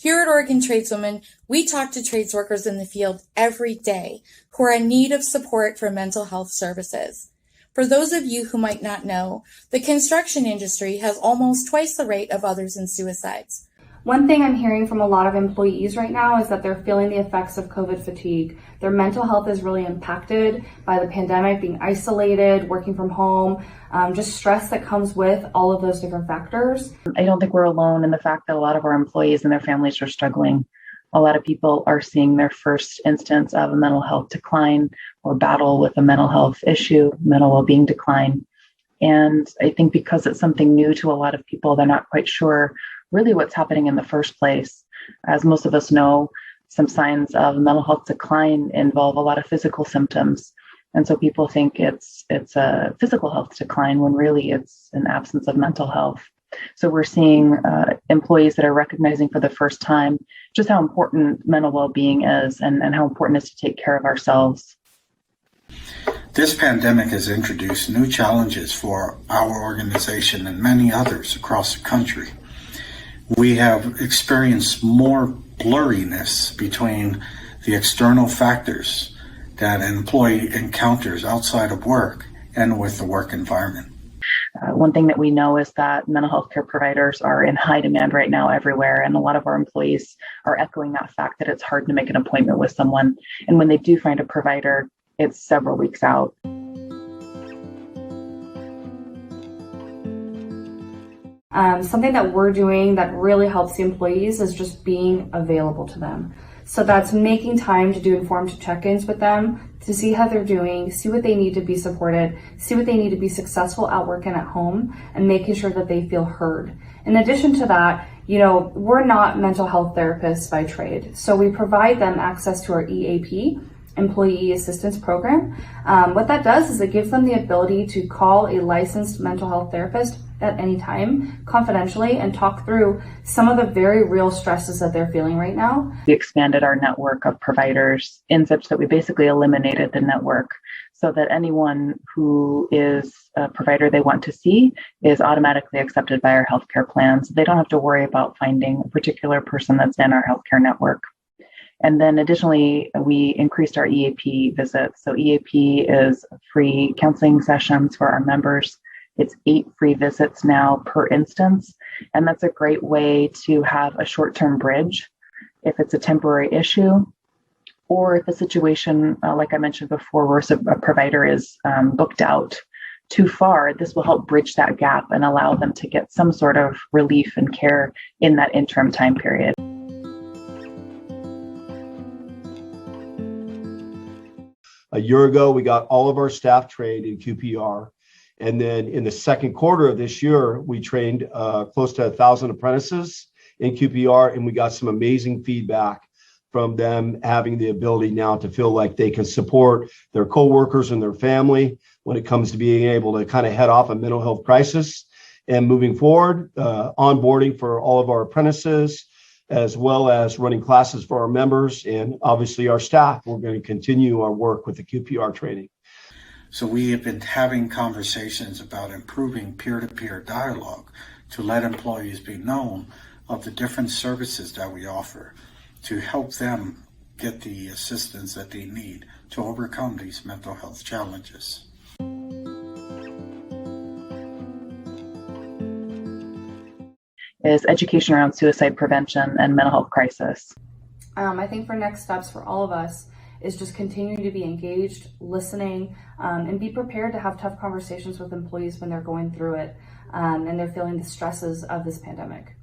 Here at Oregon Tradeswomen, we talk to trades workers in the field every day who are in need of support for mental health services. For those of you who might not know, the construction industry has almost twice the rate of others in suicides. One thing I'm hearing from a lot of employees right now is that they're feeling the effects of COVID fatigue. Their mental health is really impacted by the pandemic, being isolated, working from home, just stress that comes with all of those different factors. I don't think we're alone in the fact that a lot of our employees and their families are struggling. A lot of people are seeing their first instance of a mental health decline or battle with a mental health issue, mental well-being decline. And I think because it's something new to a lot of people, they're not quite sure really what's happening in the first place. As most of us know, some signs of mental health decline involve a lot of physical symptoms. And so people think it's a physical health decline when really it's an absence of mental health. So we're seeing employees that are recognizing for the first time just how important mental well-being is and how important it is to take care of ourselves. This pandemic has introduced new challenges for our organization and many others across the country. We have experienced more blurriness between the external factors that an employee encounters outside of work and with the work environment. One thing that we know is that mental health care providers are in high demand right now everywhere, and a lot of our employees are echoing that fact that it's hard to make an appointment with someone. And when they do find a provider, it's several weeks out. Something that we're doing that really helps the employees is just being available to them. So that's making time to do informed check-ins with them, to see how they're doing, see what they need to be supported, see what they need to be successful at work and at home, and making sure that they feel heard. In addition to that, we're not mental health therapists by trade. So we provide them access to our EAP, Employee Assistance Program. What that does is it gives them the ability to call a licensed mental health therapist at any time, confidentially, and talk through some of the very real stresses that they're feeling right now. We expanded our network of providers in such that we basically eliminated the network so that anyone who is a provider they want to see is automatically accepted by our healthcare plans. They don't have to worry about finding a particular person that's in our healthcare network. And then additionally, we increased our EAP visits. So EAP is free counseling sessions for our members. It's 8 free visits now per instance. And that's a great way to have a short-term bridge if it's a temporary issue, or if the situation, like I mentioned before, where a provider is booked out too far, this will help bridge that gap and allow them to get some sort of relief and care in that interim time period. A year ago, we got all of our staff trained in QPR. And then in the second quarter of this year, we trained close to 1,000 apprentices in QPR, and we got some amazing feedback from them having the ability now to feel like they can support their coworkers and their family when it comes to being able to kind of head off a mental health crisis. And moving forward, onboarding for all of our apprentices, as well as running classes for our members and obviously our staff. We're going to continue our work with the QPR training. So we have been having conversations about improving peer-to-peer dialogue to let employees be known of the different services that we offer to help them get the assistance that they need to overcome these mental health challenges. Is education around suicide prevention and mental health crisis. I think for next steps for all of us is just continuing to be engaged, listening, and be prepared to have tough conversations with employees when they're going through it and they're feeling the stresses of this pandemic.